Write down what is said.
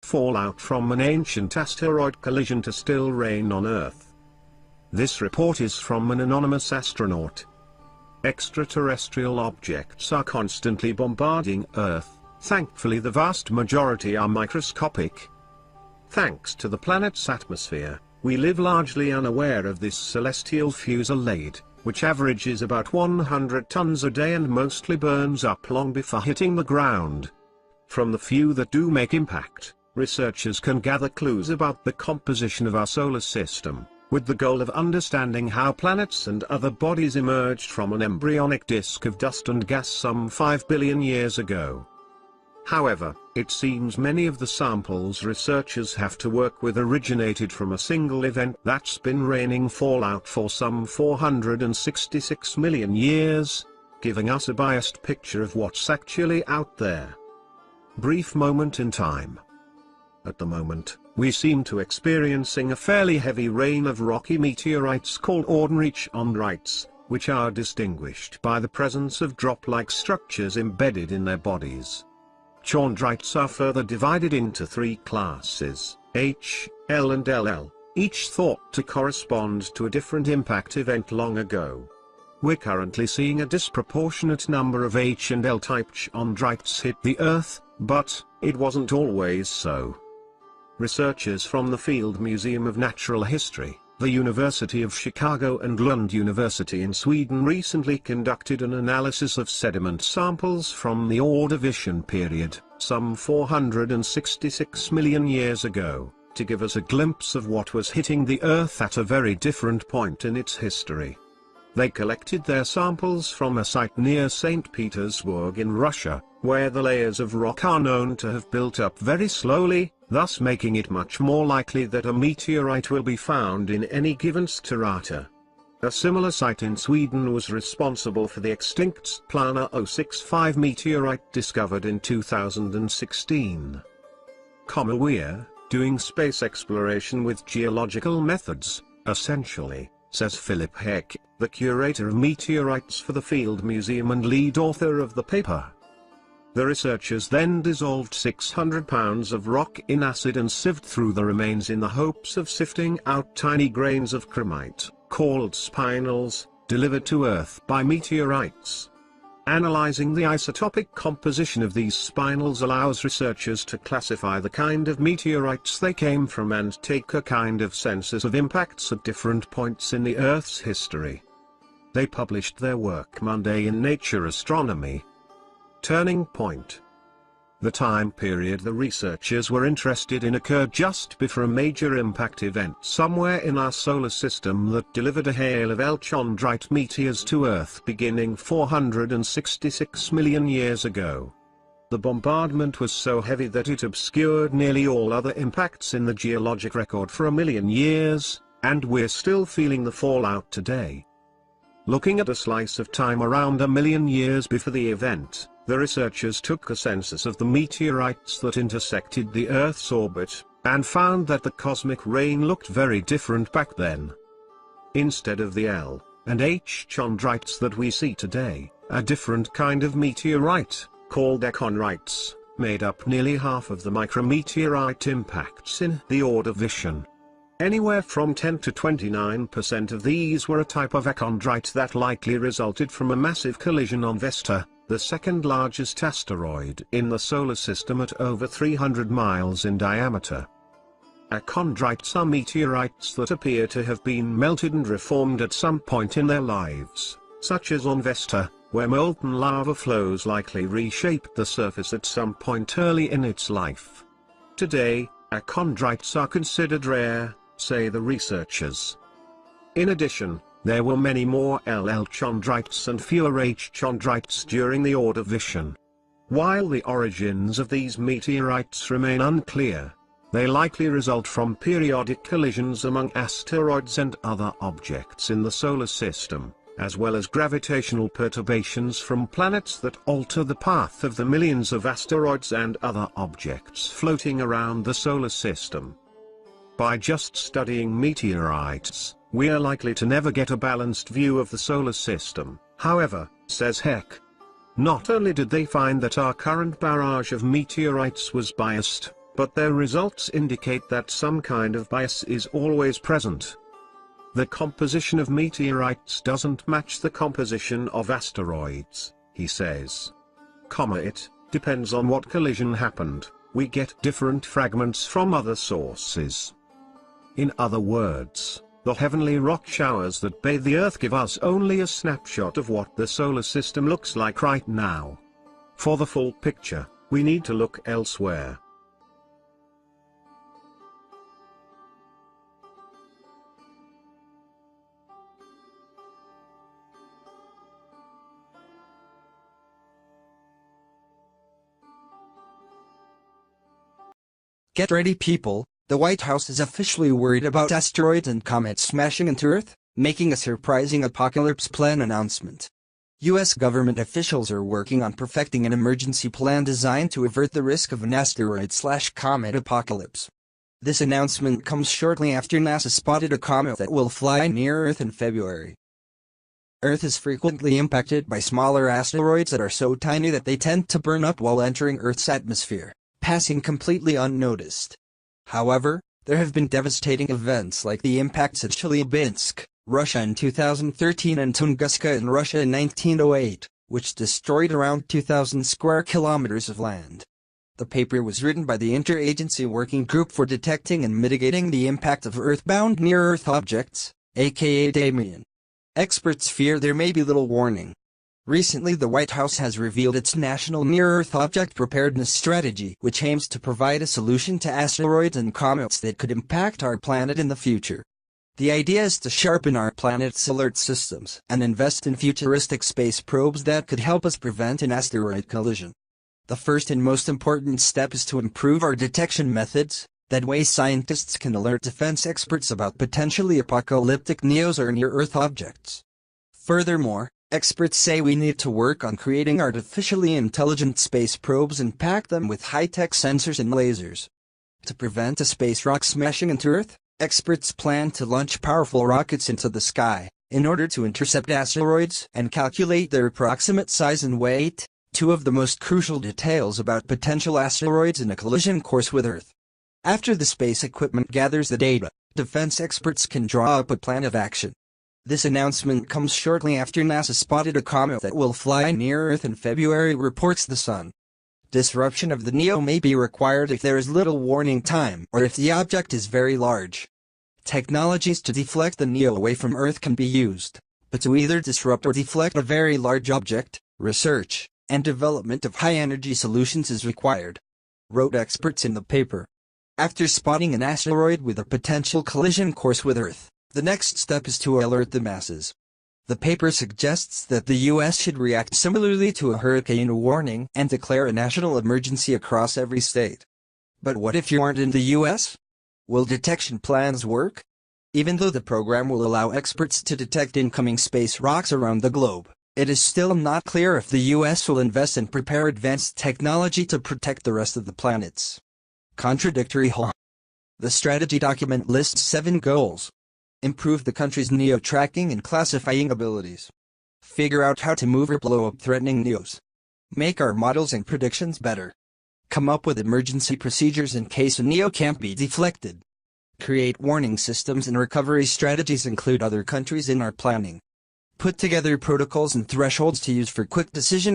fallout from an ancient asteroid collision to still reign on Earth. This report is from an anonymous astronaut. Extraterrestrial objects are constantly bombarding Earth. Thankfully the vast majority are microscopic. Thanks to the planet's atmosphere, we live largely unaware of this celestial fusillade, which averages about 100 tons a day and mostly burns up long before hitting the ground. From the few that do make impact, researchers can gather clues about the composition of our solar system, with the goal of understanding how planets and other bodies emerged from an embryonic disk of dust and gas some 5 billion years ago. However, it seems many of the samples researchers have to work with originated from a single event that's been raining fallout for some 466 million years, giving us a biased picture of what's actually out there. Brief moment in time. At the moment, we seem to experiencing a fairly heavy rain of rocky meteorites called ordinary chondrites, which are distinguished by the presence of drop-like structures embedded in their bodies. Chondrites are further divided into three classes, H, L and LL, each thought to correspond to a different impact event long ago. We're currently seeing a disproportionate number of H and L type chondrites hit the Earth, but it wasn't always so. Researchers from the Field Museum of Natural History, the University of Chicago and Lund University in Sweden recently conducted an analysis of sediment samples from the Ordovician period, some 466 million years ago, to give us a glimpse of what was hitting the Earth at a very different point in its history. They collected their samples from a site near St. Petersburg in Russia, where the layers of rock are known to have built up very slowly, thus making it much more likely that a meteorite will be found in any given strata. A similar site in Sweden was responsible for the extinct Splana 065 meteorite discovered in 2016. We're doing space exploration with geological methods, essentially, says Philip Heck, the curator of meteorites for the Field Museum and lead author of the paper. The researchers then dissolved 600 pounds of rock in acid and sieved through the remains in the hopes of sifting out tiny grains of chromite, called spinels, delivered to Earth by meteorites. Analyzing the isotopic composition of these spinels allows researchers to classify the kind of meteorites they came from and take a kind of census of impacts at different points in the Earth's history. They published their work Monday in Nature Astronomy. Turning point. The time period the researchers were interested in occurred just before a major impact event somewhere in our solar system that delivered a hail of L chondrite meteors to Earth beginning 466 million years ago. The bombardment was so heavy that it obscured nearly all other impacts in the geologic record for a million years, and we're still feeling the fallout today. Looking at a slice of time around a million years before the event, the researchers took a census of the meteorites that intersected the Earth's orbit, and found that the cosmic rain looked very different back then. Instead of the L and H chondrites that we see today, a different kind of meteorite, called echonrites, made up nearly half of the micrometeorite impacts in the Ordovician. Anywhere from 10 to 29% of these were a type of echondrite that likely resulted from a massive collision on Vesta, the second largest asteroid in the solar system at over 300 miles in diameter. Echondrites are meteorites that appear to have been melted and reformed at some point in their lives, such as on Vesta, where molten lava flows likely reshaped the surface at some point early in its life. Today, echondrites are considered rare, say the researchers. In addition, there were many more LL chondrites and fewer H chondrites during the Ordovician. While the origins of these meteorites remain unclear, they likely result from periodic collisions among asteroids and other objects in the solar system, as well as gravitational perturbations from planets that alter the path of the millions of asteroids and other objects floating around the solar system. By just studying meteorites, we are likely to never get a balanced view of the solar system. However, says Heck, not only did they find that our current barrage of meteorites was biased, but their results indicate that some kind of bias is always present. The composition of meteorites doesn't match the composition of asteroids, he says. It depends on what collision happened, we get different fragments from other sources. In other words, the heavenly rock showers that bathe the Earth give us only a snapshot of what the solar system looks like right now. For the full picture, we need to look elsewhere. Get ready, people, the White House is officially worried about asteroids and comets smashing into Earth, making a surprising apocalypse plan announcement. U.S. government officials are working on perfecting an emergency plan designed to avert the risk of an asteroid/comet apocalypse. This announcement comes shortly after NASA spotted a comet that will fly near Earth in February. Earth is frequently impacted by smaller asteroids that are so tiny that they tend to burn up while entering Earth's atmosphere, passing completely unnoticed. However, there have been devastating events like the impacts at Chelyabinsk, Russia in 2013 and Tunguska in Russia in 1908, which destroyed around 2,000 square kilometers of land. The paper was written by the Interagency Working Group for Detecting and Mitigating the Impact of Earthbound Near-Earth Objects, aka DAMIAN. Experts fear there may be little warning. Recently, the White House has revealed its National Near-Earth Object Preparedness Strategy, which aims to provide a solution to asteroids and comets that could impact our planet in the future. The idea is to sharpen our planet's alert systems and invest in futuristic space probes that could help us prevent an asteroid collision. The first and most important step is to improve our detection methods. That way scientists can alert defense experts about potentially apocalyptic NEOs or near-Earth objects. Furthermore, experts say we need to work on creating artificially intelligent space probes and pack them with high-tech sensors and lasers. To prevent a space rock smashing into Earth, experts plan to launch powerful rockets into the sky, in order to intercept asteroids and calculate their approximate size and weight, two of the most crucial details about potential asteroids in a collision course with Earth. After the space equipment gathers the data, defense experts can draw up a plan of action. This announcement comes shortly after NASA spotted a comet that will fly near Earth in February, reports The Sun. Disruption of the NEO may be required if there is little warning time or if the object is very large. Technologies to deflect the NEO away from Earth can be used, but to either disrupt or deflect a very large object, research and development of high-energy solutions is required, wrote experts in the paper. After spotting an asteroid with a potential collision course with Earth, the next step is to alert the masses. The paper suggests that the U.S. should react similarly to a hurricane warning and declare a national emergency across every state. But what if you aren't in the U.S.? Will detection plans work? Even though the program will allow experts to detect incoming space rocks around the globe, it is still not clear if the U.S. will invest and prepare advanced technology to protect the rest of the planets. Contradictory. The strategy document lists 7 goals. Improve the country's NEO tracking and classifying abilities. Figure out how to move or blow up threatening NEOs. Make our models and predictions better. Come up with emergency procedures in case a NEO can't be deflected. Create warning systems and recovery strategies. Include other countries in our planning. Put together protocols and thresholds to use for quick decision